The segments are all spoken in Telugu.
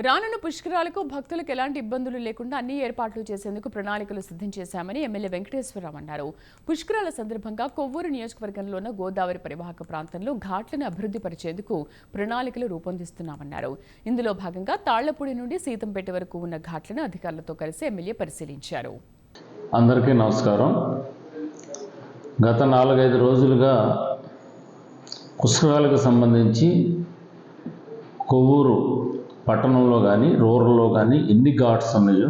రానున్న పుష్కరాలకు భక్తులకు ఎలాంటి ఇబ్బందులు లేకుండా అన్ని ఏర్పాట్లు చేసేందుకు ప్రణాళికలు సిద్ధం చేశామని ఎమ్మెల్యే వెంకటేశ్వరరావు అన్నారు. పుష్కరాల సందర్భంగా కొవ్వూరు నియోజకవర్గంలోని గోదావరి పరివాహక ప్రాంతంలో ఘాట్లను అభివృద్ధి పరిచేందుకు ప్రణాళికలు రూపొందిస్తున్నామన్నారు. ఇందులో భాగంగా తాళ్లపూడి నుండి సీతంపేట వరకు ఉన్న ఘాట్లను అధికారులతో కలిసి ఎమ్మెల్యే పరిశీలించారు. అందరికీ నమస్కారం. గత 4-5 రోజులుగా పుష్కరాలకు సంబంధించి కొవ్వూరు పట్టణంలో కానీ రూరల్లో కానీ ఎన్ని ఘాట్స్ ఉన్నాయో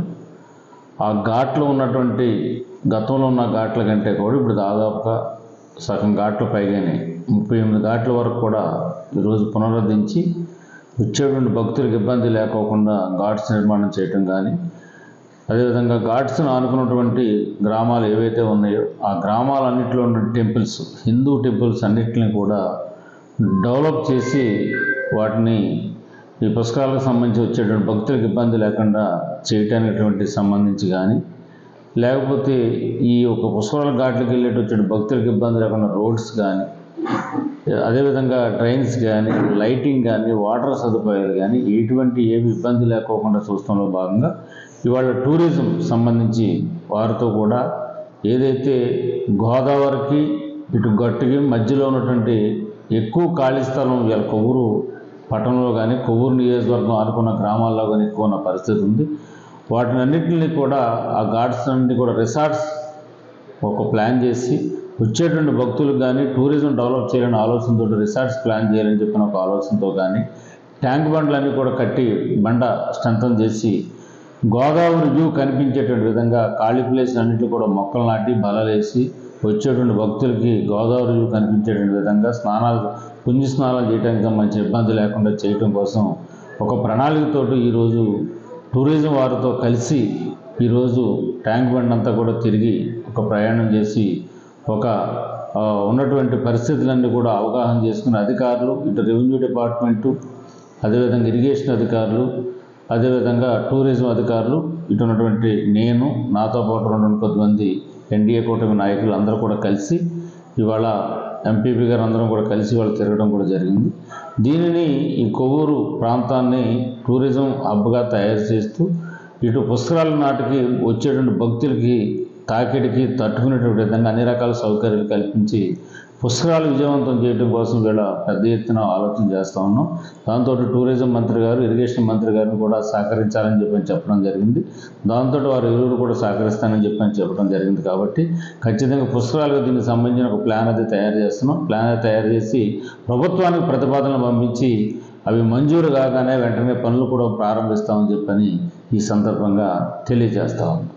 ఆ ఘాట్లో ఉన్నటువంటి గతంలో ఉన్న ఘాట్ల కంటే కూడా ఇప్పుడు దాదాపుగా సగం ఘాట్ల పైగానే 38 ఘాట్ల వరకు కూడా ఈరోజు పునరుద్ధరించి వచ్చేటువంటి భక్తులకు ఇబ్బంది లేకోకుండా ఘాట్స్ నిర్మాణం చేయటం కానీ, అదేవిధంగా ఘాట్స్ను ఆనుకున్నటువంటి గ్రామాలు ఏవైతే ఉన్నాయో ఆ గ్రామాలన్నింటిలో ఉన్న టెంపుల్స్, హిందూ టెంపుల్స్ అన్నింటినీ కూడా డెవలప్ చేసి వాటిని ఈ పుష్కరాలకు సంబంధించి వచ్చేటువంటి భక్తులకు ఇబ్బంది లేకుండా చేయటానికి సంబంధించి కానీ, లేకపోతే ఈ ఒక పుష్కరాల ఘాట్లకు వచ్చే భక్తులకు ఇబ్బంది లేకుండా రోడ్స్ కానీ, అదేవిధంగా ట్రైన్స్ కానీ, లైటింగ్ కానీ, వాటర్ సదుపాయాలు కానీ ఏమి ఇబ్బంది లేకోకుండా చూస్తాంలో భాగంగా ఇవాళ టూరిజం సంబంధించి వారితో కూడా ఏదైతే గోదావరికి ఇటు గట్టుకి మధ్యలో ఉన్నటువంటి ఎక్కువ ఖాళీ స్థలం ఇవాళ కొవ్వూరు పట్టణంలో కానీ కొవ్వూరు నియోజకవర్గం ఆనుకున్న గ్రామాల్లో కానీ ఎక్కువ ఉన్న పరిస్థితి ఉంది. వాటిని అన్నింటినీ కూడా ఆ ఘాట్స్ అన్నింటినీ కూడా రిసార్ట్స్ ఒక ప్లాన్ చేసి వచ్చేటువంటి భక్తులకు కానీ టూరిజం డెవలప్ చేయాలని ఆలోచనతో రిసార్ట్స్ ప్లాన్ చేయాలని చెప్పిన ఒక ఆలోచనతో కానీ ట్యాంక్ బండ్లన్నీ కూడా కట్టి బండ స్ట్రెంథన్ చేసి గోదావరి వ్యూ కనిపించేటువంటి విధంగా ఖాళీ ప్లేస్ అన్నింటిలో కూడా మొక్కలు నాటి బలాలు వేసి వచ్చేటువంటి భక్తులకి గోదావరి వ్యూ కనిపించేటువంటి విధంగా పుణ్య స్నానాలు చేయడానికి సంబంధించిన ఇబ్బంది లేకుండా చేయటం కోసం ఒక ప్రణాళికతోటి ఈరోజు టూరిజం వారితో కలిసి ఈరోజు ట్యాంక్ బండ్ అంతా కూడా తిరిగి ఒక ప్రయాణం చేసి ఒక ఉన్నటువంటి పరిస్థితులన్నీ కూడా అవగాహన చేసుకున్న అధికారులు, ఇటు రెవెన్యూ డిపార్ట్మెంటు, అదేవిధంగా ఇరిగేషన్ అధికారులు, అదేవిధంగా టూరిజం అధికారులు, ఇటు ఉన్నటువంటి నేను, నాతో పాటు ఉన్నటువంటి కొద్దిమంది ఎన్డీఏ కూటమి నాయకులు అందరూ కూడా కలిసి ఇవాళ ఎంపీపీ గారు అందరం కూడా కలిసి వాళ్ళు తిరగడం కూడా జరిగింది. దీనిని ఈ కొవ్వూరు ప్రాంతాన్ని టూరిజం హబ్గా తయారు చేస్తూ ఇటు పుష్కరాల నాటికి వచ్చేటువంటి భక్తులకి తాకిడికి తట్టుకునేటువంటి విధంగా అన్ని రకాల సౌకర్యాలు కల్పించి పుష్కరాలు విజయవంతం చేయడం కోసం వీళ్ళ పెద్ద ఎత్తున ఆలోచన చేస్తూ ఉన్నాం. దాంతో టూరిజం మంత్రి గారు, ఇరిగేషన్ మంత్రి గారిని కూడా సహకరించాలని చెప్పడం జరిగింది. దాంతో వారు ఇరువురు కూడా సహకరిస్తానని చెప్పడం జరిగింది. కాబట్టి ఖచ్చితంగా పుష్కరాలకు దీనికి సంబంధించిన ఒక ప్లాన్ అది తయారు చేస్తున్నాం. ప్లాన్ అది తయారు చేసి ప్రభుత్వానికి ప్రతిపాదనలు పంపించి అవి మంజూరు కాగానే వెంటనే పనులు కూడా ప్రారంభిస్తామని ఈ సందర్భంగా తెలియజేస్తా ఉన్నాం.